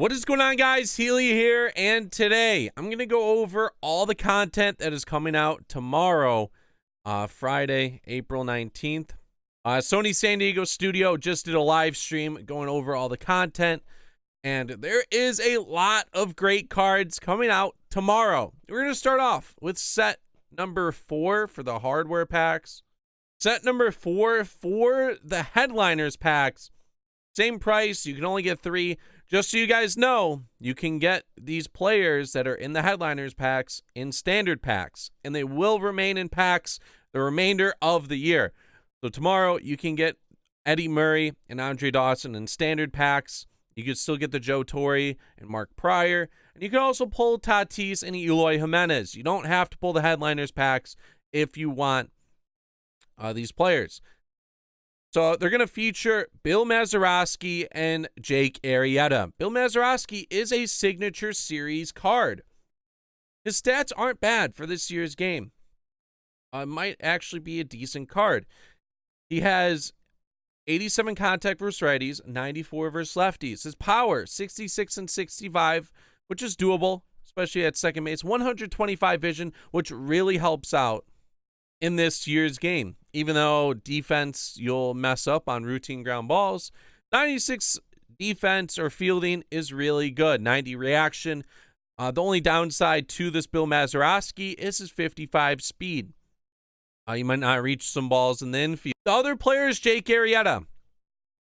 What is going on, guys? Healy here, and today I'm going to go over all the content that is coming out tomorrow, Friday, April 19th. Sony San Diego Studio just did a live stream going over all the content, and there is a lot of great cards coming out tomorrow. We're going to start off with set number 4 for the hardware packs. Set number 4 for the headliners packs. Same price, you can only get 3. Just so you guys know, you can get these players that are in the headliners packs in standard packs, and they will remain in packs the remainder of the year. So tomorrow, you can get Eddie Murray and Andre Dawson in standard packs. You can still get the Joe Torre and Mark Pryor, and you can also pull Tatis and Eloy Jimenez. You don't have to pull the headliners packs if you want these players. So they're going to feature Bill Mazeroski and Jake Arrieta. Bill Mazeroski is a signature series card. His stats aren't bad for this year's game. Might actually be a decent card. He has 87 contact versus righties, 94 versus lefties. His power, 66 and 65, which is doable, especially at second base. 125 vision, which really helps out in this year's game. Even though defense, you'll mess up on routine ground balls, 96 defense or fielding is really good. 90 reaction. The only downside to this Bill Mazeroski is his 55 speed. You might not reach some balls in the infield. The other player is Jake Arrieta.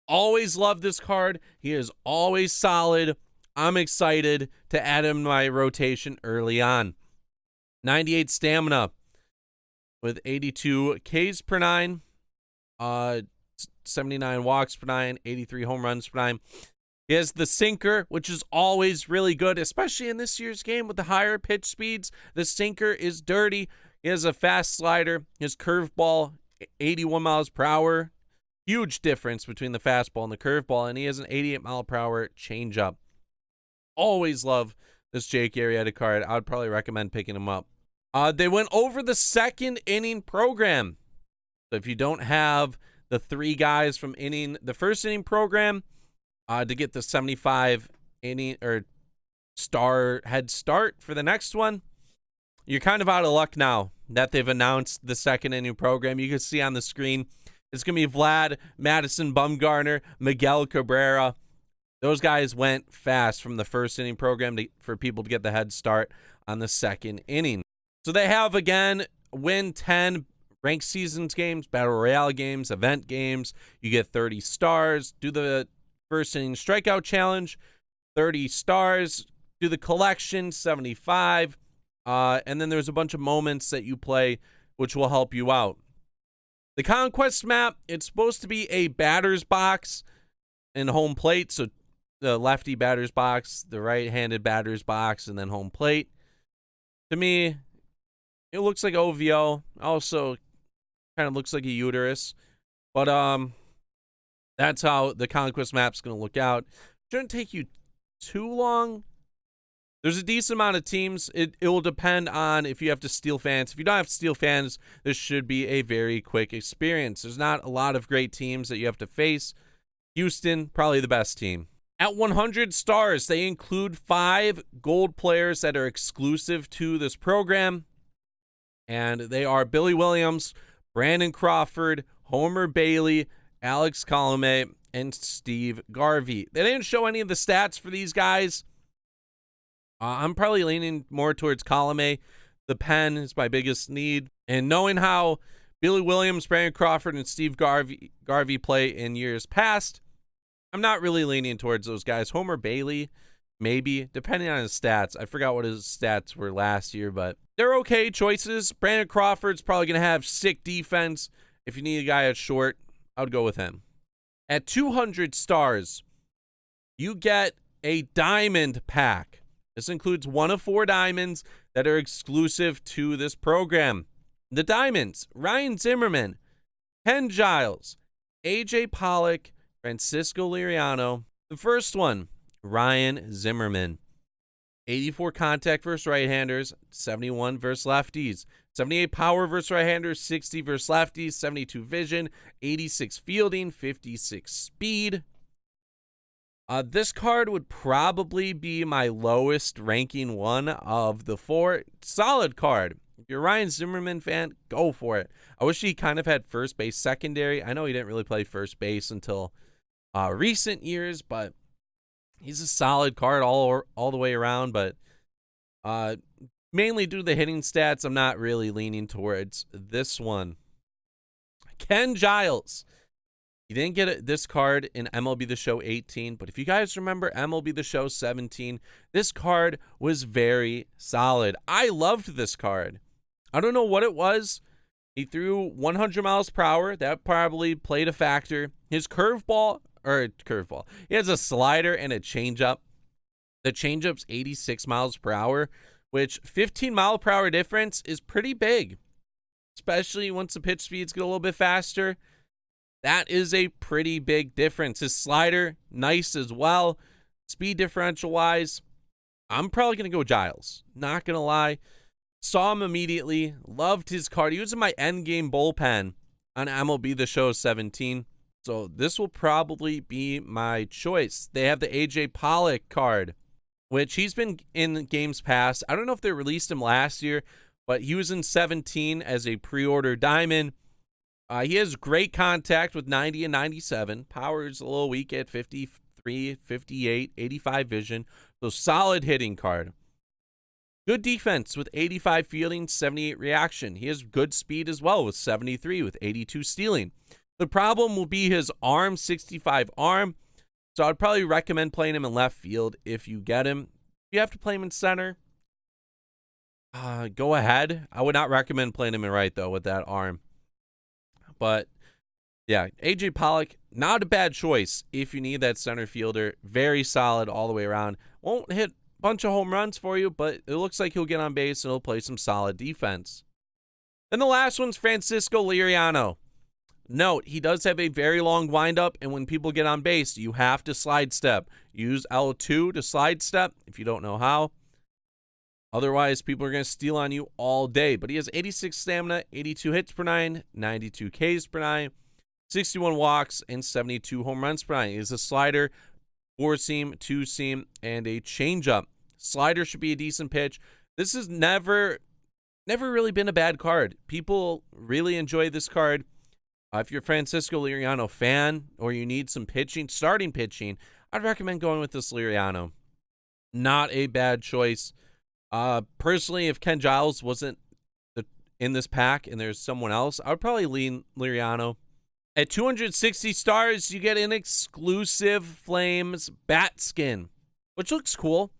Always loved this card. He is always solid. I'm excited to add him to my rotation early on. 98 stamina. With 82 Ks per 9, 79 walks per 9, 83 home runs per 9. He has the sinker, which is always really good, especially in this year's game with the higher pitch speeds. The sinker is dirty. He has a fast slider. His curveball, 81 miles per hour. Huge difference between the fastball and the curveball, and he has an 88 mile per hour changeup. Always love this Jake Arrieta card. I would probably recommend picking him up. They went over the second inning program. So if you don't have the 3 guys from the first inning program, to get the 75 inning or head start for the next one, you're kind of out of luck now that they've announced the second inning program. You can see on the screen, it's going to be Vlad, Madison Bumgarner, Miguel Cabrera. Those guys went fast from the first inning program for people to get the head start on the second inning. So they have, again, win 10 ranked seasons games, battle royale games, event games. You get 30 stars. Do the first inning strikeout challenge, 30 stars. Do the collection, 75. And then there's a bunch of moments that you play, which will help you out. The conquest map, it's supposed to be a batter's box and home plate. So the lefty batter's box, the right-handed batter's box, and then home plate. To me, it looks like OVO. Also, kind of looks like a uterus. But that's how the conquest map's going to look out. Shouldn't take you too long. There's a decent amount of teams. It will depend on if you have to steal fans. If you don't have to steal fans, this should be a very quick experience. There's not a lot of great teams that you have to face. Houston, probably the best team. At 100 stars, they include 5 gold players that are exclusive to this program. And they are Billy Williams, Brandon Crawford, Homer Bailey, Alex Colomé, and Steve Garvey. They didn't show any of the stats for these guys. I'm probably leaning more towards Colomé. The pen is my biggest need. And knowing how Billy Williams, Brandon Crawford, and Steve Garvey play in years past, I'm not really leaning towards those guys. Homer Bailey, maybe, depending on his stats. I forgot what his stats were last year, but they're okay choices. Brandon Crawford's probably going to have sick defense. If you need a guy at short, I would go with him. At 200 stars, you get a diamond pack. This includes 1 of 4 diamonds that are exclusive to this program. The diamonds: Ryan Zimmerman, Ken Giles, AJ Pollock, Francisco Liriano. The first one, Ryan Zimmerman. 84 contact versus right-handers, 71 versus lefties, 78 power versus right-handers, 60 versus lefties, 72 vision, 86 fielding, 56 speed. This card would probably be my lowest ranking one of the 4. Solid card. If you're a Ryan Zimmerman fan, go for it. I wish he kind of had first base secondary. I know he didn't really play first base until recent years, but he's a solid card all the way around. But mainly due to the hitting stats, I'm not really leaning towards this one. Ken Giles. You didn't get this card in MLB The Show 18, but if you guys remember MLB The Show 17, this card was very solid. I loved this card. I don't know what it was. He threw 100 miles per hour. That probably played a factor. His curveball. He has a slider and a changeup. The changeup's 86 miles per hour, which 15 mile per hour difference is pretty big, especially once the pitch speeds get a little bit faster. That is a pretty big difference. His slider, nice as well. Speed differential wise, I'm probably going to go Giles. Not going to lie. Saw him immediately. Loved his card. He was in my endgame bullpen on MLB The Show 17. So this will probably be my choice. They have the AJ Pollock card, which he's been in games past. I don't know if they released him last year, but he was in 17 as a pre-order diamond. He has great contact with 90 and 97. Power is a little weak at 53, 58, 85 vision. So solid hitting card. Good defense with 85 fielding, 78 reaction. He has good speed as well with 73 with 82 stealing. The problem will be his arm, 65 arm. So I'd probably recommend playing him in left field if you get him. If you have to play him in center, go ahead. I would not recommend playing him in right, though, with that arm. But, yeah, AJ Pollock, not a bad choice if you need that center fielder. Very solid all the way around. Won't hit a bunch of home runs for you, but it looks like he'll get on base and he'll play some solid defense. Then the last one's Francisco Liriano. Note, he does have a very long windup, and when people get on base, you have to slide step. Use L2 to slide step if you don't know how. Otherwise, people are going to steal on you all day. But he has 86 stamina, 82 hits per 9, 92 Ks per 9, 61 walks, and 72 home runs per 9. He has a slider, 4-seam, 2-seam, and a changeup. Slider should be a decent pitch. This has never really been a bad card. People really enjoy this card. If you're a Francisco Liriano fan or you need some pitching, starting pitching, I'd recommend going with this Liriano. Not a bad choice. Personally, if Ken Giles wasn't in this pack and there's someone else, I would probably lean Liriano. At 260 stars, you get an exclusive Flames bat skin, which looks cool.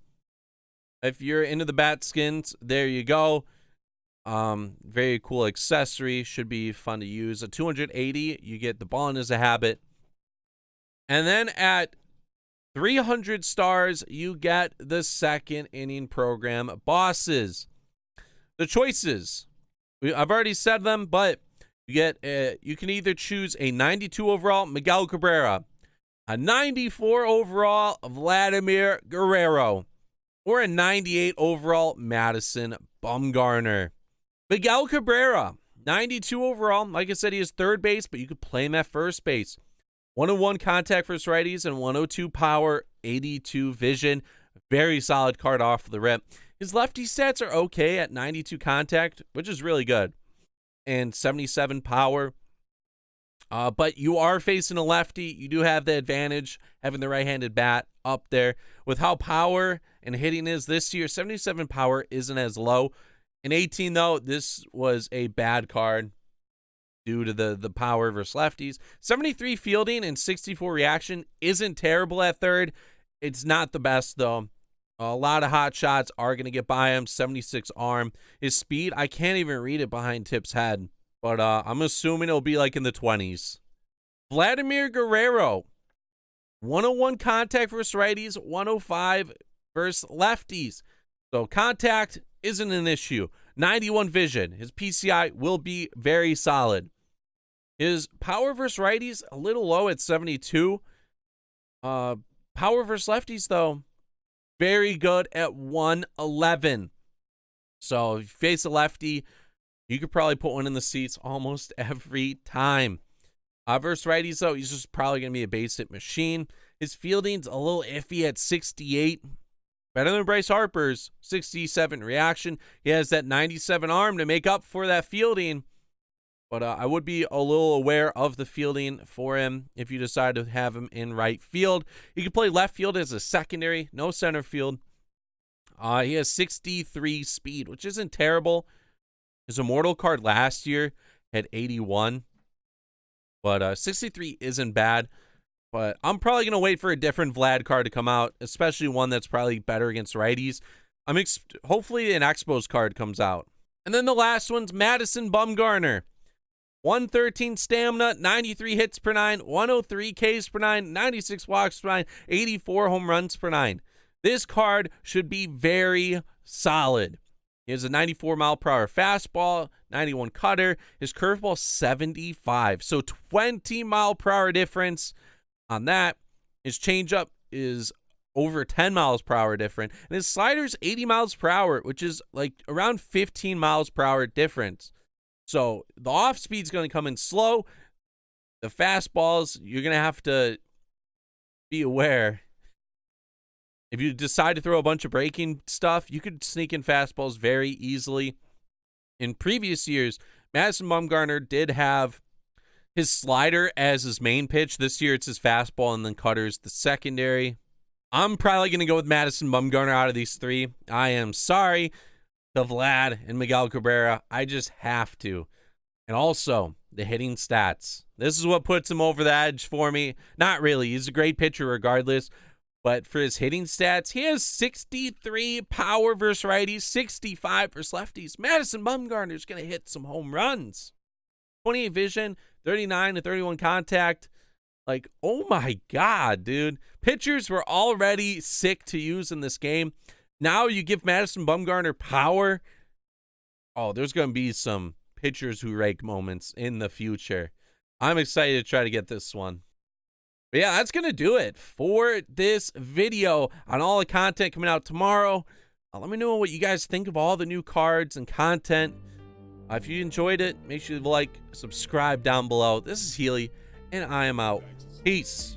If you're into the bat skins, there you go. Very cool accessory. Should be fun to use. At 280, you get the Ballin' Is a Habit. And then at 300 stars, you get the second inning program bosses. The choices, I've already said them, but you can either choose a 92 overall Miguel Cabrera, a 94 overall Vladimir Guerrero, or a 98 overall Madison Bumgarner. Miguel Cabrera, 92 overall. Like I said, he is third base, but you could play him at first base. 101 contact versus righties and 102 power, 82 vision. Very solid card off the rip. His lefty stats are okay at 92 contact, which is really good, and 77 power. But you are facing a lefty. You do have the advantage having the right-handed bat up there. With how power and hitting is this year, 77 power isn't as low. In 18, though, this was a bad card due to the power versus lefties. 73 fielding and 64 reaction isn't terrible at third. It's not the best, though. A lot of hot shots are going to get by him. 76 arm. His speed, I can't even read it behind Tip's head, but I'm assuming it'll be like in the 20s. Vladimir Guerrero, 101 contact versus righties, 105 versus lefties. So contact isn't an issue. 91 vision. His PCI will be very solid. His power versus righties, a little low at 72. Power versus lefties, though, very good at 111. So if you face a lefty, you could probably put one in the seats almost every time. Versus righties, though, he's just probably going to be a base hit machine. His fielding's a little iffy at 68. Better than Bryce Harper's 67 reaction. He has that 97 arm to make up for that fielding. But I would be a little aware of the fielding for him if you decide to have him in right field. He can play left field as a secondary, no center field. He has 63 speed, which isn't terrible. His Immortal card last year had 81. But 63 isn't bad. But I'm probably going to wait for a different Vlad card to come out, especially one that's probably better against righties. Hopefully an Expos card comes out. And then the last one's Madison Bumgarner. 113 stamina, 93 hits per 9, 103 Ks per 9, 96 walks per 9, 84 home runs per 9. This card should be very solid. He has a 94 mile per hour fastball, 91 cutter. His curveball 75. So 20 mile per hour difference on that. His changeup is over 10 miles per hour different. And his slider's 80 miles per hour, which is like around 15 miles per hour difference. So the off speed's going to come in slow. The fastballs, you're going to have to be aware. If you decide to throw a bunch of breaking stuff, you could sneak in fastballs very easily. In previous years, Madison Bumgarner did have his slider as his main pitch. This year, it's his fastball and then cutters the secondary. I'm probably going to go with Madison Bumgarner out of these three. I am sorry to Vlad and Miguel Cabrera. I just have to. And also, the hitting stats. This is what puts him over the edge for me. Not really. He's a great pitcher regardless. But for his hitting stats, he has 63 power versus righties, 65 versus lefties. Madison Bumgarner's going to hit some home runs. 28 vision, 39 to 31 contact. Like, oh my God, dude. Pitchers were already sick to use in this game. Now you give Madison Bumgarner power. Oh, there's going to be some pitchers who rake moments in the future. I'm excited to try to get this one. But yeah, that's going to do it for this video on all the content coming out tomorrow. Let me know what you guys think of all the new cards and content. If you enjoyed it, make sure to like, subscribe down below. This is Healy, and I am out. Peace.